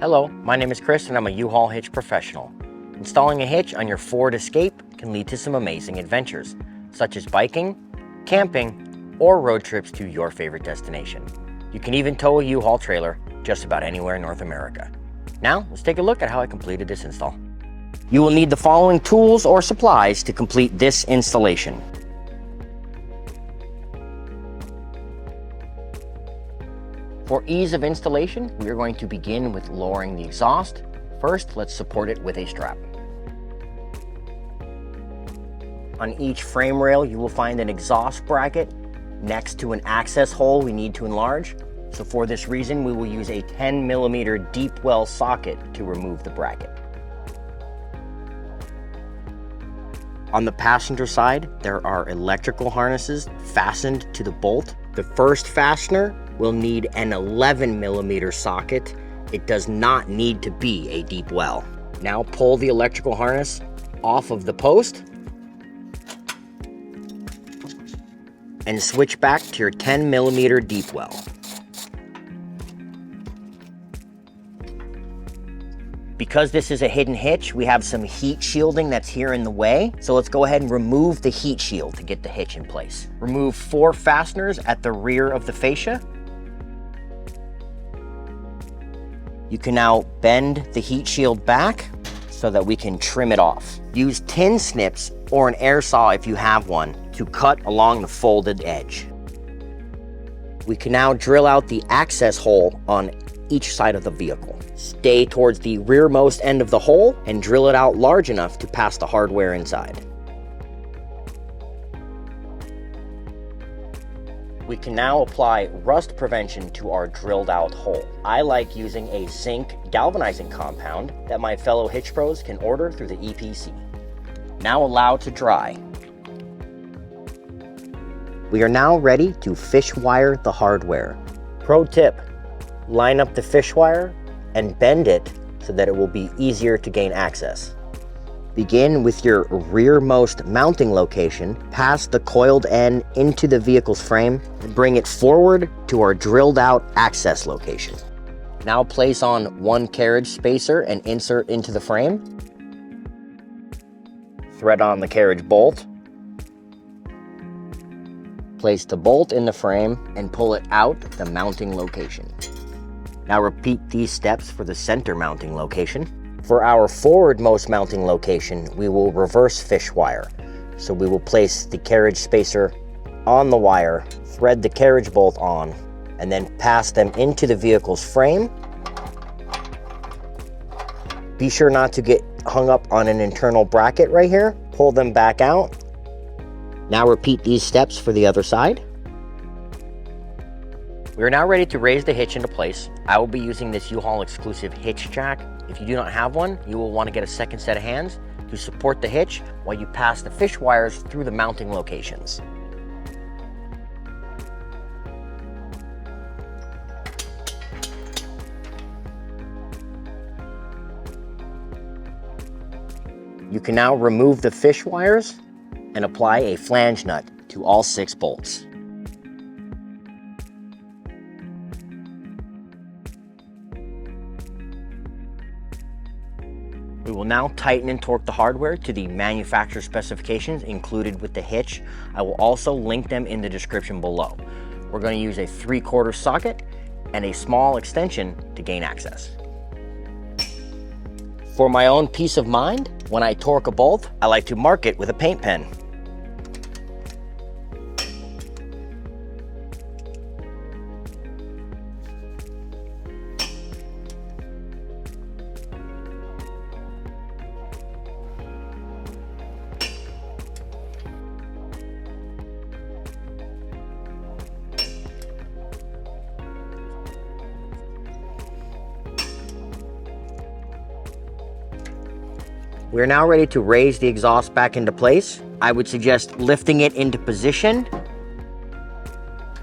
Hello, my name is Chris and I'm a U-Haul hitch professional. Installing a hitch on your Ford Escape can lead to some amazing adventures, such as biking, camping, or road trips to your favorite destination. You can even tow a U-Haul trailer just about anywhere in North America. Now, let's take a look at how I completed this install. You will need the following tools or supplies to complete this installation. For ease of installation, we are going to begin with lowering the exhaust. First, let's support it with a strap. On each frame rail, you will find an exhaust bracket next to an access hole we need to enlarge. So for this reason, we will use a 10mm deep well socket to remove the bracket. On the passenger side, there are electrical harnesses fastened to the bolt. The first fastener will need an 11mm socket. It does not need to be a deep well. Now pull the electrical harness off of the post and switch back to your 10mm deep well. Because this is a hidden hitch, we have some heat shielding that's here in the way. So let's go ahead and remove the heat shield to get the hitch in place. Remove 4 fasteners at the rear of the fascia. You can now bend the heat shield back so that we can trim it off. Use tin snips or an air saw if you have one to cut along the folded edge. We can now drill out the access hole on each side of the vehicle. Stay towards the rearmost end of the hole and drill it out large enough to pass the hardware inside. We can now apply rust prevention to our drilled out hole. I like using a zinc galvanizing compound that my fellow hitch pros can order through the EPC. Now allow to dry. We are now ready to fish wire the hardware. Pro tip, line up the fish wire and bend it so that it will be easier to gain access. Begin with your rearmost mounting location, pass the coiled end into the vehicle's frame, and bring it forward to our drilled out access location. Now place on one carriage spacer and insert into the frame. Thread on the carriage bolt. Place the bolt in the frame and pull it out the mounting location. Now repeat these steps for the center mounting location. For our forwardmost mounting location, we will reverse fish wire. So we will place the carriage spacer on the wire, thread the carriage bolt on, and then pass them into the vehicle's frame. Be sure not to get hung up on an internal bracket right here. Pull them back out. Now repeat these steps for the other side. We are now ready to raise the hitch into place. I will be using this U-Haul exclusive hitch jack. If you do not have one, you will want to get a second set of hands to support the hitch while you pass the fish wires through the mounting locations. You can now remove the fish wires and apply a flange nut to all 6 bolts. We will now tighten and torque the hardware to the manufacturer specifications included with the hitch. I will also link them in the description below. We're going to use a 3/4 socket and a small extension to gain access. For my own peace of mind, when I torque a bolt, I like to mark it with a paint pen. We are now ready to raise the exhaust back into place. I would suggest lifting it into position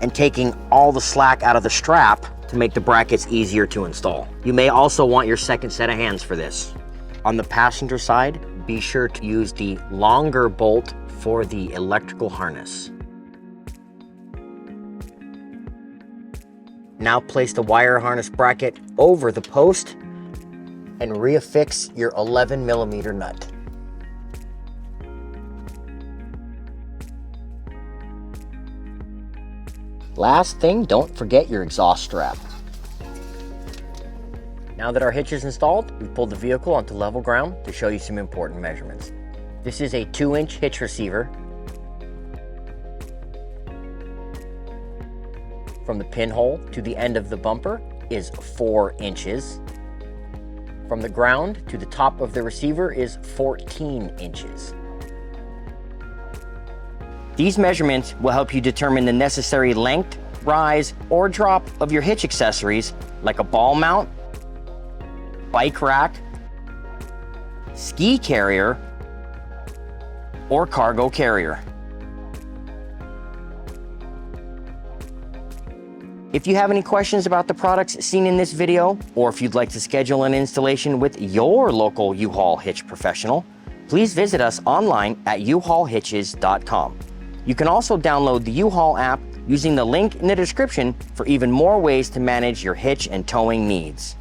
and taking all the slack out of the strap to make the brackets easier to install. You may also want your second set of hands for this. On the passenger side, be sure to use the longer bolt for the electrical harness. Now place the wire harness bracket over the post and reaffix your 11mm nut. Last thing, don't forget your exhaust strap. Now that our hitch is installed, we've pulled the vehicle onto level ground to show you some important measurements. This is a 2-inch hitch receiver. From the pinhole to the end of the bumper is 4 inches. From the ground to the top of the receiver is 14 inches. These measurements will help you determine the necessary length, rise, or drop of your hitch accessories like a ball mount, bike rack, ski carrier, or cargo carrier. If you have any questions about the products seen in this video, or if you'd like to schedule an installation with your local U-Haul hitch professional, please visit us online at uhaulhitches.com. You can also download the U-Haul app using the link in the description for even more ways to manage your hitch and towing needs.